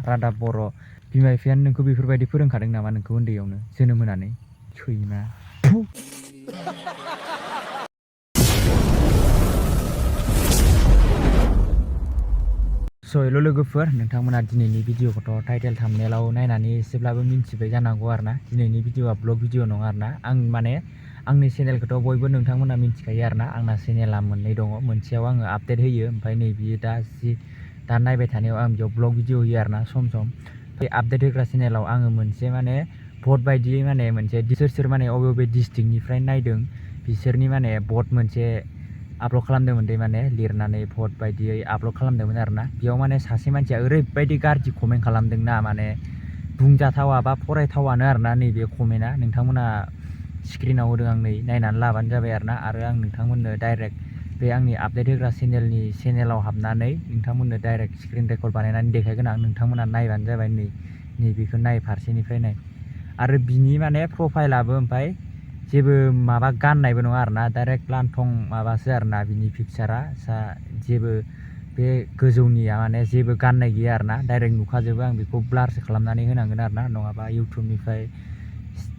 रादाब बर' बिमा बिफायानो नोंखौ बेफोरबायदि फोरोंखादों नामा नोंखौ उन्दैयावनो जोनोम होनानै सैमा हेल' लोगोफोर नोंथांमोना दिनैनि भिडिअखौथ' टाइटेल थाम्बनेलाव नायनानै एसेब्लाबो मिन्थिबाय जानांगौ आरोना दिनैनि भिडिअआ ब्लग भिडिअ नङा आरोना आं माने आंनि चेनेलखौथ' बयबो नोंथांमोना मिन्थिखायो आरोना आंना चेनेला मोननै दङ मोनसेयाव आङो आपडेट होयो ओमफ्राय नैबे दा नायबाय थानायाव आं बेयाव ब्लग भिडिअ होयो आरोना सम बे आपडेट होग्रा चेनेलाव आङो मोनसे माने भट बायदियै माने मोनसे सोर माने बबे डिस्ट्रिक्टनिफ्राय नायदों बिसोरनि माने भट मोनसे आपल'ड खालामदोंमोन दे माने लिरनानै भट बायदियै आपल'ड खालामदोंमोन आरोना बेयाव माने सासे मानसिया ओरैबायदि गाज्रि कमेन्ट खालामदोंना माने बुंजाथावा बा फरायथावानो आरोना नैबे कमेन्टआ नोंथांमोना स्क्रिनाव होदों आं नै नायनानै लाबानो जाबाय आरोना आरो आं नोंथांमोननो डाइरेक्ट बे आंनि आपडेट होग्रा चेनेलाव हाबनानै नोंथांमोननो डाइरेक्ट स्क्रिन रेकर्ड बानायनानै देखायगोन आं नोंथांमोना नायबानो जाबाय नैबेखौ नाय फारसेनिफ्राय नाय आरो बिनि माने प्रफाइलाबो ओमफ्राय जेबो माबा गाननायबो नङा आरोना डाइरेक्ट लान्थं माबासो आरोना बिनि पिक्सारा जेबो बे गोजौनिया माने जेबो गाननाय गैया आरोना डाइरेक्ट नुखाजोबो आं बेखौ ब्लारसो खालामनानै होनांगोन आरोना नङाबा इउटुबनिफ्राय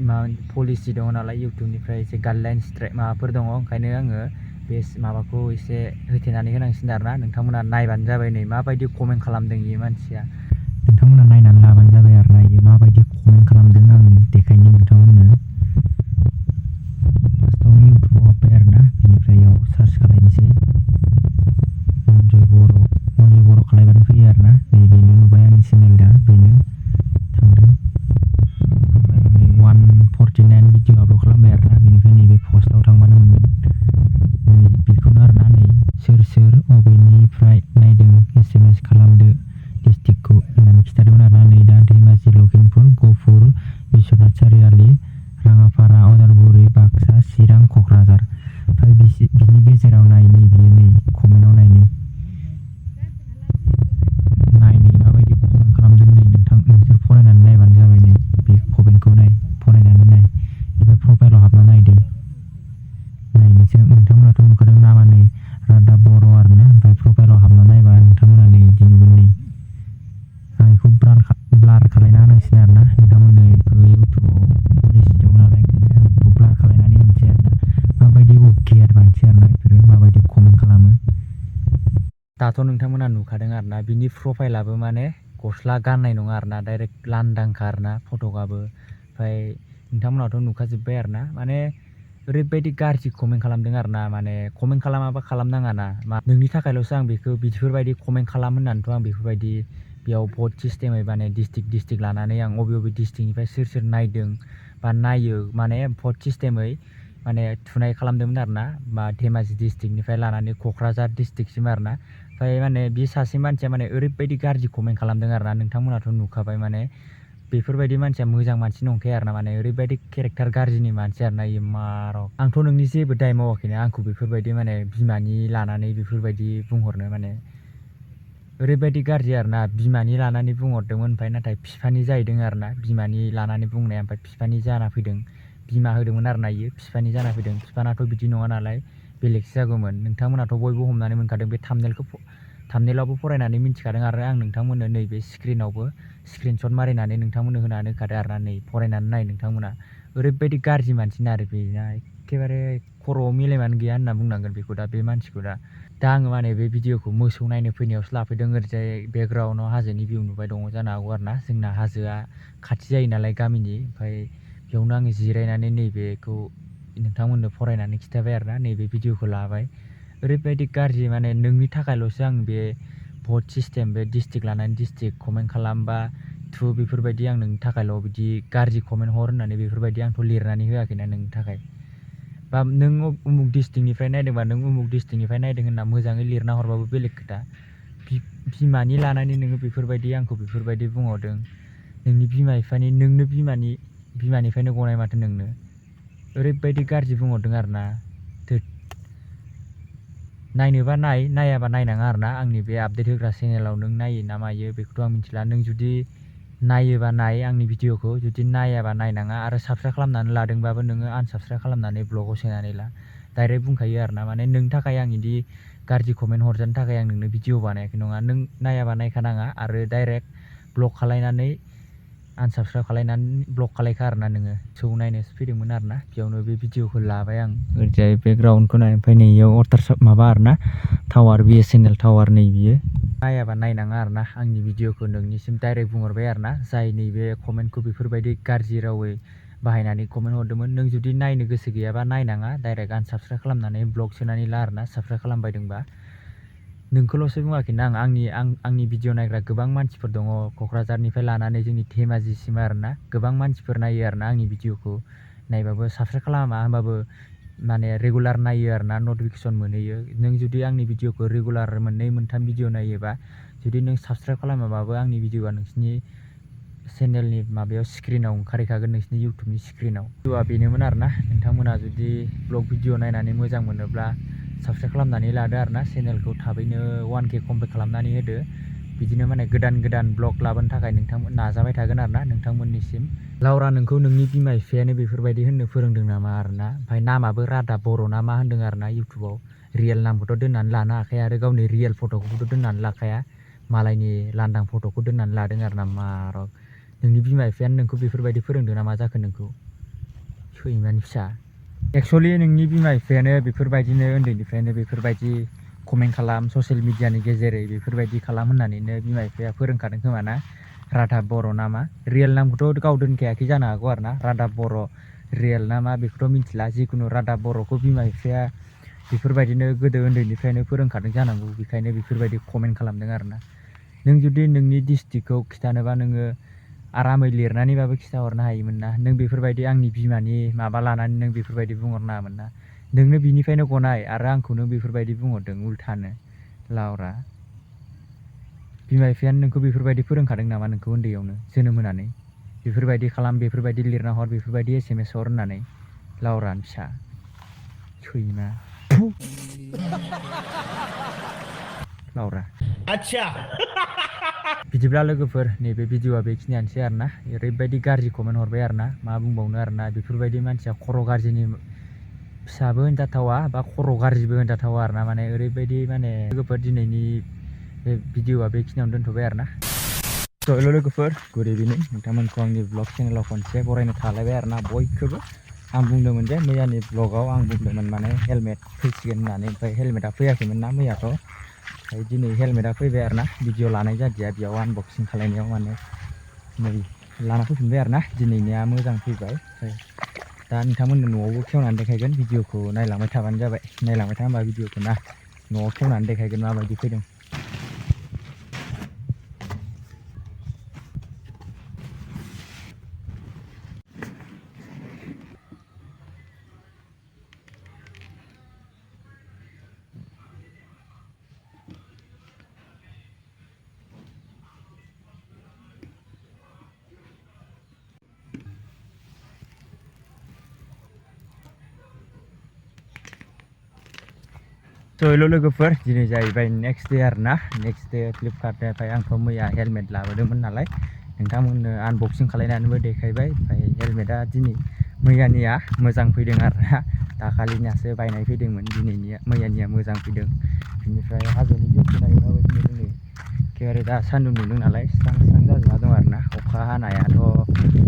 माबा पलिसि दङ नालाय इउटुबनिफ्राय एसे गाइडलाइन स्ट्राइक माबाफोर दङ ओंखायनो आङो बे माबाखौ एसे होथेनानै होनांसिगोन आरोना नोंथांमोना नायबानो जाबाय नै माबायदि कमेन्ट खालामदों इयो मानसिया नोंथांमोना नायनानै लाबानो जाबाय आरोना इयो माबायदि कमेन्ट खालामदों आं देखायनि नोंथांमोननो फार्स्टआवनो इउटुबाव हाबबाय आरोना बेनिफ्राय इयाव सार्च खालायनोसै मनजय बर' खालायबानो फैयो आरोना बेनो नुबाय आंनि चेनेल दा बेनो थांदों प्रफाइलाव नै 149 भिडिअ आपल'ड खालामबाय आरोना बेनिफ्राय नैबे पस्टआव थांबानो मोनगोन नै बेखौनो आरोना नै सोर अबेनिफ्राय नायदों SMS खालामदो डिस्ट्रिक्टखौ होननानै खिथादोंमोन आरोना नै दा धेमाजि लखिमपुर गहपुर बिश्वनाथ सारियालि राङापारा उदालगुरि बाक्सा चिरां क'क्राझार ओमफ्राय बिनि गेजेराव नायनि बियो नै कमेन्टआव नायनि माबायदि कमेन्ट खालामदों नै नोंसोर फरायनानै नायबानो जाबाय नै बे कमेन्टखौ नाय फरायनानै नाय बेनिफ्राय प्रफाइलाव हाबना नायदो नाय नोंथांमोनाथ' नुखादों नामा नै रादाब बर' आरोना ओमफ्राय प्रफाइलाव हाबना नायबा नोंथांमोना नै बिदि नुगोन नै आं बेखौ ब्लार खालायना होनांसिगोन आरोना नोंथांमोननो बेखौ इउटुबाव पलिसि दङ नालाय ओंखायनो आं बेखौ ब्लार खालायनानै होनोसै आरोना माबायदि अके मानसि आरोना बेफोरो माबायदि कमेन्ट खालामो दाथ' नोंथांमोना नुखादों आरोना बिनि प्रफाइलाबो माने गस्ला गाननाय नङा आरोना डाइरेक्ट लांदांखा आरोना फटकआबो ओमफ्राय नोंथांमोनाथ' नुखाजोब्बाय आरोना माने ओरैबायदि गाज्रि कमेन्ट खालामदों आरोना माने कमेन्ट खालामाबा खालामनाङा ना नोंनि थाखायल'सो आं बेखौ बेफोरबायदि कमेन्ट खालाम होननानैथ' आं बेफोरबायदि बेयाव भट सिस्टेमै माने डिस्ट्रिक्ट लानानै आं बबे डिस्ट्रिक्टनिफ्राय सोर नायदों बा नायो माने भट सिस्टेमै माने थुनाय खालामदोंमोन आरोना बा धेमाजि डिस्ट्रिक्टनिफ्राय लानानै क'क्राझार डिस्ट्रिक्टसिम आरोना ओमफ्राय माने बे सासे मानसिया माने ओरैबायदि गाज्रि कमेन्ट खालामदों आरोना नोंथांमोनाथ' नुखाबाय माने बेफोरबायदि मानसिया मोजां मानसि नंखाया आरोना माने ओरैबायदि केरेक्टार गाज्रिनि मानसि आरोना इयो आंथ' नोंनि जेबो दाय मावाखैना आंखौ बेफोरबायदि माने बिमानि लानानै बेफोरबायदि बुंहरनो माने ओरैबायदि गाज्रि आरोना बिमानि लानानै बुंहरदोंमोन ओमफ्राय नाथाय बिफानि जाहैदों आरोना बिमानि लानानै बुंनाया ओमफ्राय बिफानि जाना फैदों बिमा होदोंमोन आरोना इयो बिफानि जाना फैदों बिफानाथ' बिदि नङा नालाय बेलेगसो जागौमोन नोंथांमोनाथ' बयबो हमनानै मोनखादों बे थाम्बनेलावबो फरायनानै मिन्थिखादों आरो आं नोंथांमोननो नैबे स्क्रिनावबो स्क्रिनशट मारिनानै नोंथांमोननो होनानै होखादों आरोना नै फरायनानै नाय नोंथांमोना ओरैबायदि गाज्रि मानसिना आरो बेना एखेबारे खर'आव मेलेमानो गैया होनना बुंनांगोन बेखौ दा बे मानसिखौ दा आङो माने बे भिडिअखौ मोसौ नायनो फैनायावसो लाफैदों ओरैजाय बेकग्राउन्डआव हाजोनि भिउ नुबाय दङ जानो हागौ आरोना जोंना हाजोआ खाथि जायो नालाय गामिनि ओमफ्राय बेयावनो आङो जिरायनानै नैबेखौ नोंथांमोननो फरायनानै खिन्थाबाय आरोना नैबे भिडिअखौ लाबाय ओरैबायदि गाज्रि माने नोंनि थाखायल'सो आं बे भट सिस्टेम बे डिस्ट्रिक्ट लानानै डिस्ट्रिक्ट कमेन्ट खालामबा बेफोरबायदि आं नोंनि थाखायल' बिदि गाज्रि कमेन्ट हर होननानै बेफोरबायदि आंथ' लिरनानै होआखैना नोंनि थाखाय बा नों उमुक डिस्ट्रिक्टनिफ्राय नायदोंबा नों उमुक डिस्ट्रिक्टनिफ्राय नायदों होनना मोजाङै लिरना हरबाबो बेलेग खोथा बिमानि लानानै नोङो बेफोरबायदि आंखौ बेफोरबायदि बुंहरदों नोंनि बिमा बिफानि नोंनो बिमानिफ्रायनो गनाय माथो नोंनो ओरैबायदि गाज्रि बुंहरदों आरोना नायनोबा नायाबा नायनाङा आरोना आंनि बे आपडेट होग्रा चेनेलाव नों नायो ना मायो बेखौथ' आं मिथिला नों जुदि नायोबा नाय आंनि भिडिअखौ जुदि नायाबा नायनाङा आरो साबस्क्राइब खालामनानै लादोंबाबो नोङो आनसाबस्क्राइब खालामनानै ब्लगाव सोनानै ला डाइरेक्ट बुंखायो आरोना माने नोंनि थाखाय आं बिदि गाज्रि कमेन्ट हरजानो थाखाय आं नोंनो भिडिअ बानायाखै नङा नों नायाबा नायखानाङा आरो डाइरेक्ट ब्लक खालायनानै आनसाबस्क्राइब खालायनानै ब्लक खालायखा आरोना नोङो सौ नायनोसो फैदोंमोन आरोना बेयावनो बे भिडिअखौ लाबाय आं ओरैजाय बेकग्राउन्डखौ नाय ओमफ्राय नै इयाव वाटार माबा आरोना टावार BSNL टावार नै बियो नायाबा नायनाङा आरोना आंनि भिडिअखौ नोंनिसिम डाइरेक्ट बुंहरबाय आरोना जाय नैबे कमेन्टखौ बेफोरबायदि गाज्रि रावै बाहायनानै कमेन्ट हरदोंमोन नों जुदि नायनो गोसो गैयाबा नायनाङा डाइरेक्ट आनसाबस्क्राइब खालामनानै ब्लक सोनानै ला आरोना साबस्क्राइब खालामबायदोंबा नोंखौल'सो बुङाखैना आंनि भिडिअ नायग्रा गोबां मानसिफोर दङ क'क्राझारनिफ्राय लानानै जोंनि धेमाजिसिम आरोना गोबां मानसिफोर नायो आरोना आंनि भिडिअखौ नायबाबो साबस्क्राइब खालामा होमबाबो माने रेगुलार नायो आरोना नटिफिकेसन मोनहैयो नों जुदि आंनि भिडिअखौ रेगुलार मोननै मोनथाम भिडिअ नायोबा जुदि नों साबस्क्राइब खालामाबाबो आंनि भिडिअआ नोंसिनि चेनेलनि माबायाव स्क्रिनाव ओंखारहैखागोन नोंसिनि इउटुबनि स्क्रिनाव भिडिअआ बेनोमोन आरोना नोंथांमोना जुदि ब्लग भिडिअ नायनानै मोजां मोनोब्ला साबस्क्राइब खालामनानै लादो आरोना चेनेलखौ थाबैनो 1K कमप्लिट खालामनानै होदो बिदिनो माने गोदान ब्लग लाबोनो थाखाय नोंथांमोन नाजाबाय थागोन आरोना नोंथांमोननिसिम लाउरा नोंखौ नोंनि बिमा बिफायानो बेफोरबायदि होननो फोरोंदों नामा आरोना ओमफ्राय नामाबो रादाब बर' ना मा होनदों आरोना इउटुबाव रियेल नामखौथ' दोननानै लानो हाखाया आरो गावनि रियेल फट'खौबोथ' दोननानै लाखाया मालायनि लांदां फट'खौ दोननानै लादों आरोना मारक नोंनि बिमा बिफायानो नोंखौ बेफोरबायदि फोरोंदों ना मा जाखो नोंखौ सैमानि फिसा एक्सुवेलि नोंनि बिमा बिफायानो बेफोरबायदिनो उन्दैनिफ्रायनो बेफोरबायदि कमेन्ट खालाम ससियेल मिडियानि गेजेरै बेफोरबायदि खालाम होननानैनो बिमा बिफाया फोरोंखादों खोमा ना रादाब बर' नामा रियेल नामखौथ' गाव दोनखायाखै जानो हागौ आरोना रादाब बर' रियेल नामा बेखौथ' मिथिला जिखुनु रादाब बर'खौ बिमा बिफाया बेफोरबायदिनो गोदो उन्दैनिफ्रायनो फोरोंखादों जानांगौ बेखायनो बेफोरबायदि कमेन्ट खालामदों आरोना नों जुदि नोंनि डिस्ट्रिक्टखौ खिथानोबा नोङो आरामै लिरनानैबाबो खिथाहरनो हायोमोन ना नों बेफोरबायदि आंनि बिमानि माबा लानानै नों बेफोरबायदि बुंहरनाङामोन ना नोंनो बिनिफ्रायनो गनाय आरो आंखौनो बेफोरबायदि बुंहरदों उल्थानो लाउरा बिमा बिफायानो नोंखौ बेफोरबायदि फोरोंखादों नामा नोंखौ उन्दैयावनो जोनोम होनानै बेफोरबायदि खालाम बेफोरबायदि लिरना हर बेफोरबायदि SMS हर होननानै लाउरानि फिसा सैमा लाउरा आच्छा बिदिब्ला लोगोफोर नैबे भिडिअआ बेखिनियानोसै आरोना ओरैबायदि गाज्रि कमेन्ट हरबाय आरोना मा बुंबावनो आरोना बेफोरबायदि मानसिया खर' गाज्रिनि फिसाबो होनजाथावा बा खर' गाज्रिबो होनजाथावा आरोना माने ओरैबायदि माने लोगोफोर दिनैनि बे भिडिअआ बेखिनियावनो दोनथ'बाय आरोना स' हेल' लोगोफोर गुड इभिनिं नोंथांमोनखौ आंनि ब्लग चेनेलाव खनसे बरायनो थालायबाय आरोना बयखौबो आं बुंदोंमोन जे मैयानि ब्लगाव आं बुंदोंमोन माने हेलमेट फैसिगोन होननानै ओमफ्राय हेलमेटआ फैयाखैमोन ना मैयाथ' ओमफ्राय दिनै हेलमेटआ फैबाय आरोना भिडिअ लानाय जादिया बेयाव आनबक्सिं खालायनायाव माने नै लाना फैफिनबाय आरोना दिनैनिया मोजां फैबाय ओमफ्राय दा नोंथांमोननो न'आवबो खेवनानै देखायगोन भिडिअखौ नायलांबाय थाबानो जाबाय नायलांबाय था होमबा भिडिअखौ ना न'आव खेवनानै देखायगोन माबायदि फैदों स' हेल' लोगोफोर दिनै जाहैबाय नेक्स्ट डे आरोना नेक्स्ट डे फ्लिपकार्टनिफ्राय आंथ' मैया हेलमेट लाबोदोंमोन नालाय नोंथांमोननो आनबक्सिं खालायनानैबो देखायबाय ओमफ्राय हेलमेटआ दिनै मैयानिया मोजां फैदों आरोना दाखालिनियासो बायनाय फैदोंमोन दिनैनिया मैयानिया मोजां फैदों बिनिफ्राय हाजोनि भिउखौ नायोबा बायदि नुदों एखेबारे दा सान्दुं दुंदों नालाय स्रां स्रां जाजोबना दं आरोना अखा हानायाथ'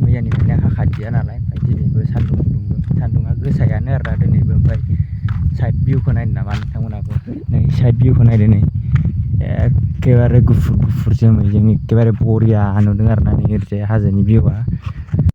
मैयानिफ्रायनो हाखादिया नालाय ओमफ्राय दिनैबो सान्दुं दुंदों सान्दुङा गोसायानो आरोना दिनैबो ओमफ्राय साइड भिउखौ नायनो नामा नोंथांमोनाबो नै साइड भिउखौ नायदो नै एखेबारे गुफुर गुफुर जोमैजों एखेबारे बरिया नुदों आरोना नै ओरैजाय हाजोनि भिउआ